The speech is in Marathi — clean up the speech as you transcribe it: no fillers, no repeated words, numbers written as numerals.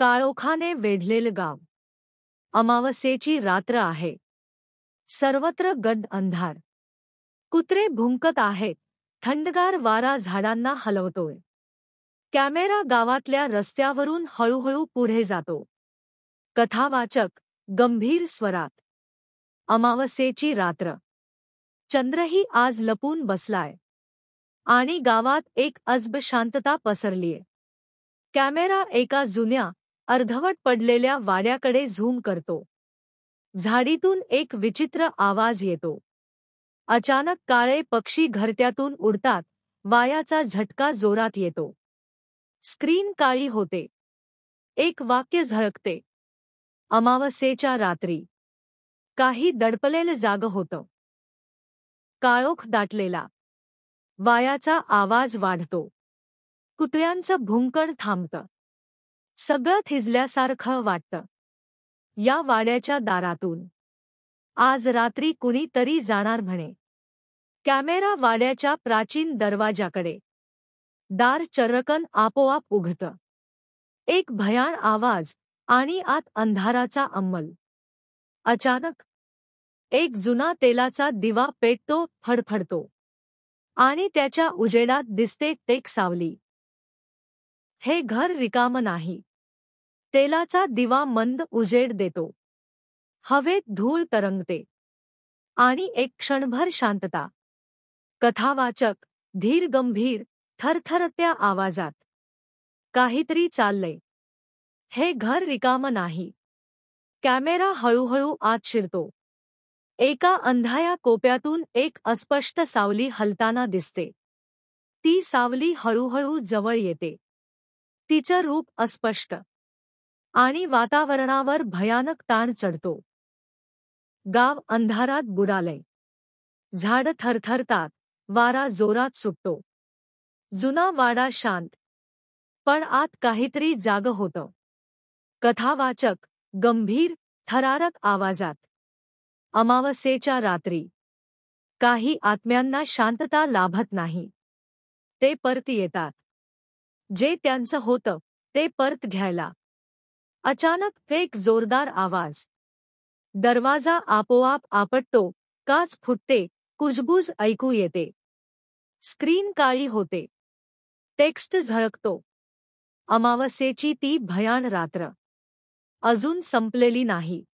काळोखाने वेढलेलं गाव. अमावास्येची रात्र आहे. सर्वत्र गड अंधार. कुत्रे भुंकत आहेत. थंडगार वारा झाडांना हलवतोय. कॅमेरा गावातल्या रस्त्यावरून हळूहळू पुढे जातो. कथावाचक गंभीर स्वरात. अमावास्येची रात्र. चंद्रही आज लपून बसलाय. आणि गावात एक अजब शांतता पसरलीय. कॅमेरा एका जुन्या, अर्धवट पडलेल्या वाड्याकडे झूम करतो. झाडीतून एक विचित्र आवाज येतो. अचानक काळे पक्षी घरट्यातून उडतात. वायाचा झटका जोरात येतो. स्क्रीन काळी होते. एक वाक्य झळकते. अमावास्येच्या रात्री. काही दडपलेलं जागं होतं. काळोख दाटलेला. वायाचा आवाज वाढतो. कुत्र्यांचं भुंकण थांबतं. सगळं थिजल्यासारखं वाटतं. या वाड्याच्या दारातून आज रात्री कुणी तरी जाणार म्हणे. कॅमेरा वाड्याच्या प्राचीन दरवाजाकडे. दार चर्रकन आपोआप उघडतं. एक भयाण आवाज आणि आत अंधाराचा अंमल. अचानक एक जुना तेलाचा दिवा पेटतो, फडफडतो. आणि त्याच्या उजेडात दिसते एक सावली. हे घर रिकामं नाही. तेलाचा दिवा मंद उजेड देतो. हवेत धूळ तरंगते. आणि एक क्षणभर शांतता. कथावाचक धीर गंभीर, थरथरत्या आवाजात. काहीतरी चाललंय. हे घर रिकामं नाही. कॅमेरा हळूहळू आत शिरतो. एका अंधाया कोपऱ्यातून एक अस्पष्ट सावली हलताना दिसते. ती सावली हळूहळू जवळ येते. तिचं रूप अस्पष्ट. आणि वातावरणावर भयानक ताण चढतो. गाव अंधारात बुडालंय. झाडं थरथरतात. वारा जोरात सुटतो. जुना वाडा शांत. पण आत काहीतरी जागं होतं. कथावाचक गंभीर, थरारक आवाजात. अमावास्येच्या रात्री. काही आत्म्यांना शांतता लाभत नाही. ते परत येतात. जे त्यांचं होतं ते परत घ्यायला. अचानक एक जोरदार आवाज. दरवाजा आपोआप आपटतो. काच फुटते. कुजबूज ऐकू येते. स्क्रीन काळी होते. टेक्स्ट झळकतो. अमावास्येची ती भयाण रात्र अजून संपलेली नाही.